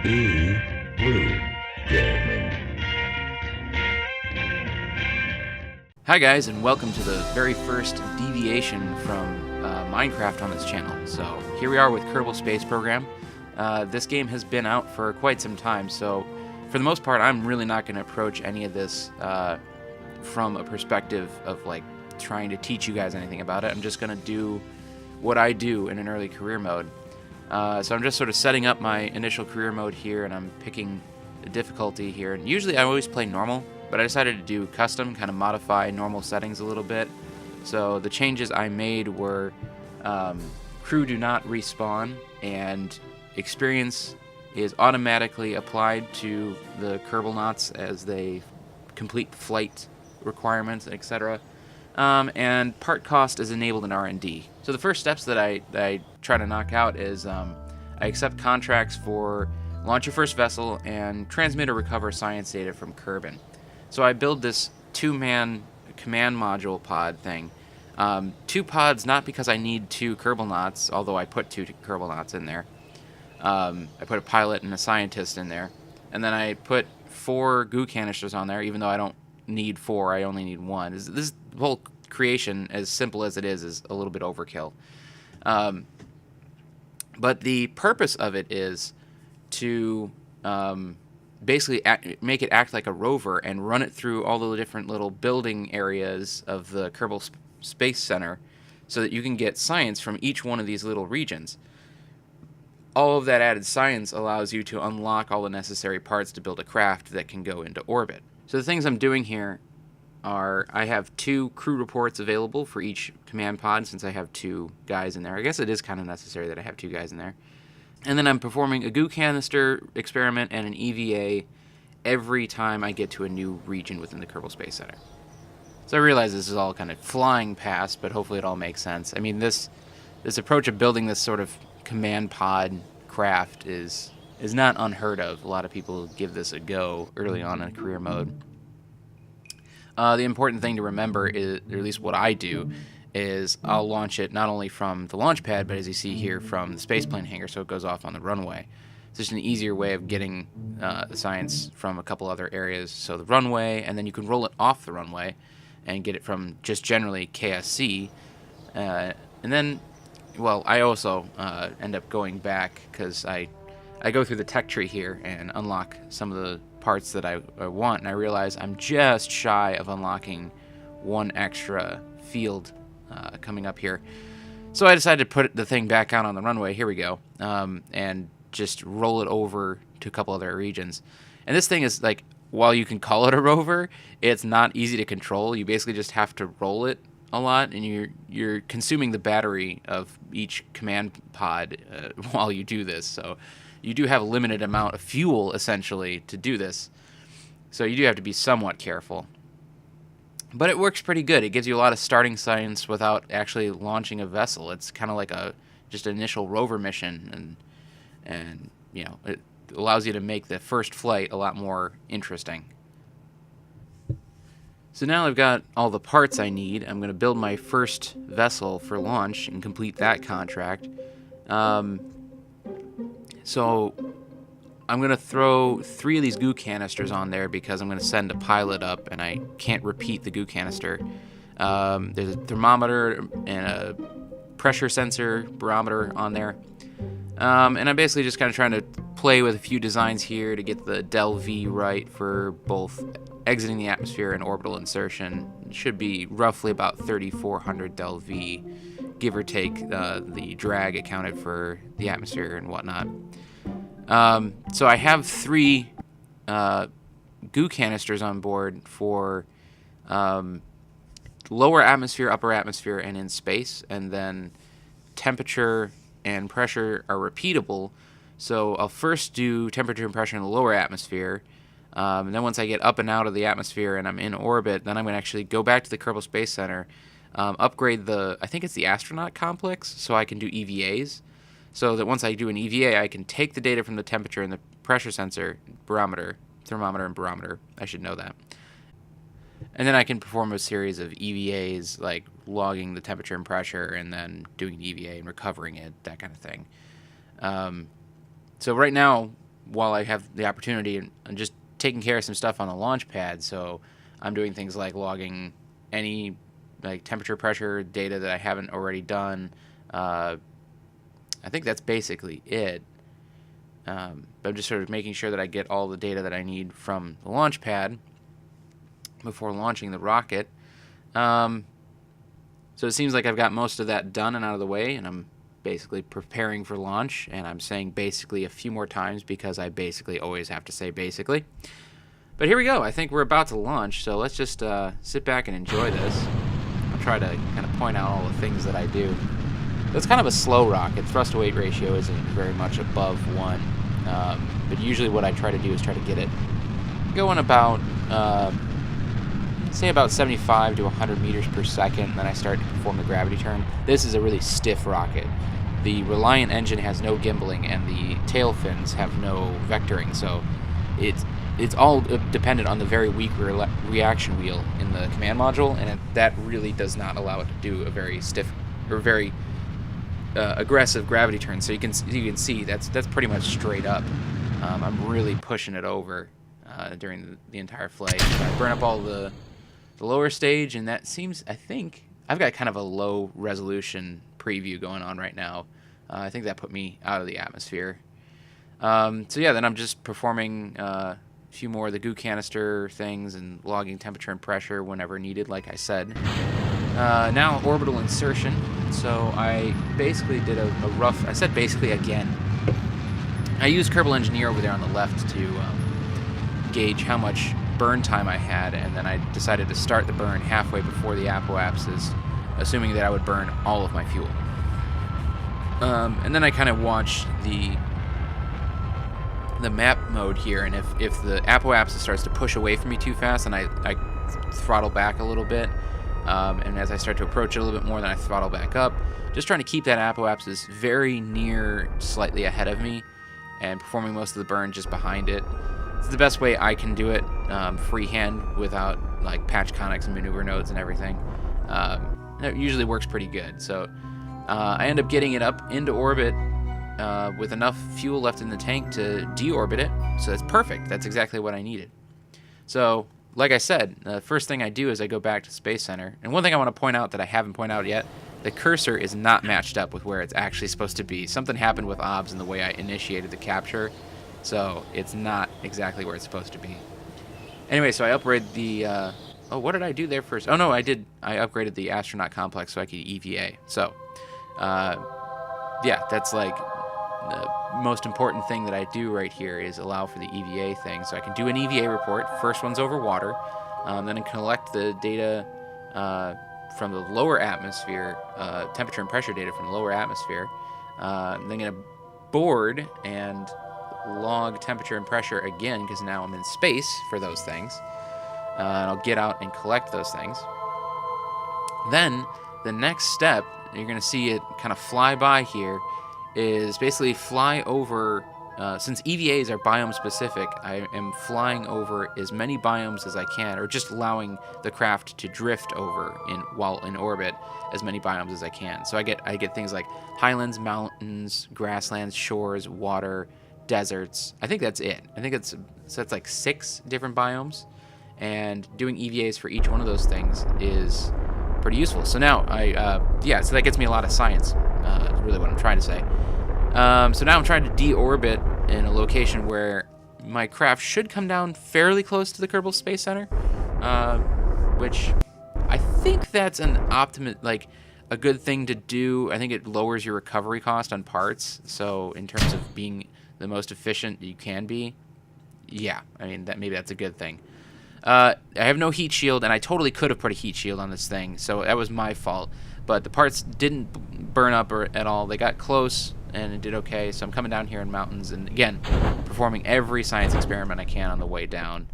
Blue Gaming. Hi guys, and welcome to the very first deviation from Minecraft on this channel. So here we are with Kerbal Space Program. This game has been out for quite some time, so for the most part I'm really not going to approach any of this from a perspective of like trying to teach you guys anything about it. I'm just going to do what I do in an early career mode. So I'm just sort of setting up my initial career mode here, and I'm picking the difficulty here. And usually I always play normal, but I decided to do custom, kind of modify normal settings a little bit. So the changes I made were crew do not respawn, and experience is automatically applied to the Kerbal as they complete flight requirements, etc. And part cost is enabled in R&D. So the first steps that I try to knock out is I accept contracts for launch your first vessel and transmit or recover science data from Kerbin. So I build this two-man command module pod thing. Two pods, not because I need two Kerbal, although I put two Kerbal in there. I put a pilot and a scientist in there. And then I put 4 goo canisters on there, even though I don't need 4, I only need 1. This whole creation, as simple as it is a little bit overkill. But the purpose of it is to basically make it act like a rover and run it through all the different little building areas of the Kerbal Space Center so that you can get science from each one of these little regions. All of that added science allows you to unlock all the necessary parts to build a craft that can go into orbit. So the things I'm doing here are I have 2 crew reports available for each command pod since I have 2 guys in there. I guess it is kind of necessary that I have 2 guys in there. And then I'm performing a goo canister experiment and an EVA every time I get to a new region within the Kerbal Space Center. So I realize this is all kind of flying past, but hopefully it all makes sense. I mean, this approach of building this sort of command pod craft is not unheard of. A lot of people give this a go early on in career mode. The important thing to remember is, or at least what I do, is I'll launch it not only from the launch pad, but as you see here, from the spaceplane hangar, so it goes off on the runway. It's just an easier way of getting the science from a couple other areas. So the runway, and then you can roll it off the runway and get it from just generally KSC. And then, well, I also end up going back because I go through the tech tree here and unlock some of the parts that I want, and I realize I'm just shy of unlocking 1 extra field coming up here. So I decided to put the thing back out on the runway. Here we go. And just roll it over to a couple other regions. And this thing is like, while you can call it a rover, it's not easy to control. You basically just have to roll it a lot, and you're consuming the battery of each command pod while you do this. So you do have a limited amount of fuel, essentially, to do this. So you do have to be somewhat careful. But it works pretty good. It gives you a lot of starting science without actually launching a vessel. It's kind of like just an initial rover mission, and you know, it allows you to make the first flight a lot more interesting. So now I've got all the parts I need. I'm going to build my first vessel for launch and complete that contract. So I'm going to throw 3 of these goo canisters on there because I'm going to send a pilot up and I can't repeat the goo canister. There's a thermometer and a pressure sensor barometer on there. And I'm basically just kind of trying to play with a few designs here to get the del V right for both exiting the atmosphere and orbital insertion. It should be roughly about 3,400 del V, give or take the drag accounted for the atmosphere and whatnot. So I have 3 goo canisters on board for lower atmosphere, upper atmosphere, and in space, and then temperature and pressure are repeatable. So I'll first do temperature and pressure in the lower atmosphere, and then once I get up and out of the atmosphere and I'm in orbit, then I'm going to actually go back to the Kerbal Space Center, upgrade I think it's the astronaut complex, so I can do EVAs. So that once I do an EVA, I can take the data from the temperature and the pressure sensor, thermometer and barometer, I should know that. And then I can perform a series of EVAs, like logging the temperature and pressure and then doing an EVA and recovering it, that kind of thing. So right now, while I have the opportunity, and just taking care of some stuff on the launch pad. So I'm doing things like logging any like temperature, pressure data that I haven't already done. I think that's basically it. But I'm just sort of making sure that I get all the data that I need from the launch pad before launching the rocket. So it seems like I've got most of that done and out of the way, and I'm basically preparing for launch. And I'm saying basically a few more times because I basically always have to say basically. But here we go. I think we're about to launch, so let's just sit back and enjoy this. I'll try to kind of point out all the things that I do. It's kind of a slow rocket. Thrust-to-weight ratio isn't very much above 1. But usually what I try to do is try to get it going about, say about 75 to 100 meters per second, and then I start to perform the gravity turn. This is a really stiff rocket. The Reliant engine has no gimbaling, and the tail fins have no vectoring, so it's all dependent on the very weak reaction wheel in the command module, and that really does not allow it to do a very stiff or very aggressive gravity turn. So you can see that's pretty much straight up. I'm really pushing it over during the entire flight. So I burn up all the lower stage, and that seems, I think I've got kind of a low resolution preview going on right now. I think that put me out of the atmosphere. So yeah, then I'm just performing a few more of the goo canister things and logging temperature and pressure whenever needed, like I said. Now orbital insertion. So I basically did a rough, I said basically again. I used Kerbal Engineer over there on the left to gauge how much burn time I had, and then I decided to start the burn halfway before the apoapsis, assuming that I would burn all of my fuel. And then I kind of watched the map mode here, and if the apoapsis starts to push away from me too fast, then I throttle back a little bit. And as I start to approach it a little bit more, then I throttle back up, just trying to keep that apoapsis very near, slightly ahead of me, and performing most of the burn just behind it. It's the best way I can do it, freehand, without like patch conics and maneuver nodes and everything. It usually works pretty good. So I end up getting it up into orbit with enough fuel left in the tank to deorbit it. So that's perfect. That's exactly what I needed. So, like I said, the first thing I do is I go back to Space Center. And one thing I want to point out that I haven't pointed out yet, the cursor is not matched up with where it's actually supposed to be. Something happened with OBS in the way I initiated the capture, so it's not exactly where it's supposed to be. Anyway, so I upgraded the... oh, what did I do there first? Oh, no, I upgraded the astronaut complex so I could EVA. So, yeah, that's like the most important thing that I do right here is allow for the EVA thing. So I can do an EVA report. First one's over water. Then I collect the data from the lower atmosphere, temperature and pressure data from the lower atmosphere. Then I'm going to board and log temperature and pressure again because now I'm in space for those things. And I'll get out and collect those things. Then the next step, you're going to see it kind of fly by here, is basically fly over, since EVAs are biome specific, I am flying over as many biomes as I can, or just allowing the craft to drift over while in orbit as many biomes as I can. So I get things like highlands, mountains, grasslands, shores, water, deserts. I think that's it. I think that's like 6 different biomes, and doing EVAs for each one of those things is pretty useful. So now so that gets me a lot of science. Is really what I'm trying to say. So now I'm trying to deorbit in a location where my craft should come down fairly close to the Kerbal Space Center, which I think that's an a good thing to do. I think it lowers your recovery cost on parts. So in terms of being the most efficient you can be, yeah, I mean maybe that's a good thing. I have no heat shield, and I totally could have put a heat shield on this thing, so that was my fault. But the parts didn't burn up at all. They got close, and it did okay. So I'm coming down here in mountains, and again, performing every science experiment I can on the way down,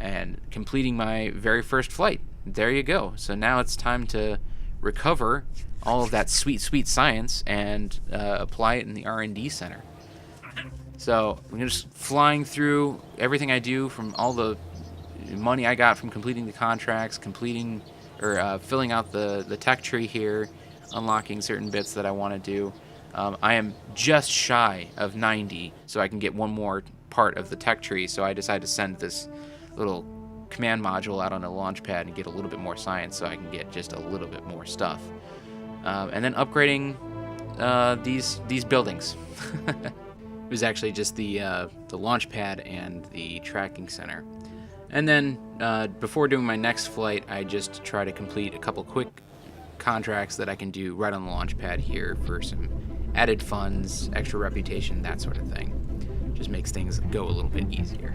and completing my very first flight. There you go. So now it's time to recover all of that sweet, sweet science and apply it in the R&D center. So I'm just flying through everything I do, from all the money I got from completing the contracts, filling out the tech tree here, unlocking certain bits that I want to do. I am just shy of 90, so I can get one more part of the tech tree, so I decided to send this little command module out on a launch pad and get a little bit more science so I can get just a little bit more stuff. And then upgrading these buildings. It was actually just the launch pad and the tracking center. And then before doing my next flight, I just try to complete a couple quick contracts that I can do right on the launch pad here for some added funds, extra reputation, that sort of thing. Just makes things go a little bit easier.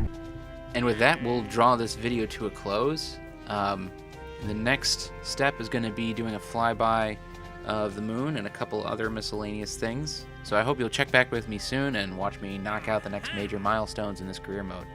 And with that, we'll draw this video to a close. The next step is going to be doing a flyby of the moon and a couple other miscellaneous things. So I hope you'll check back with me soon and watch me knock out the next major milestones in this career mode.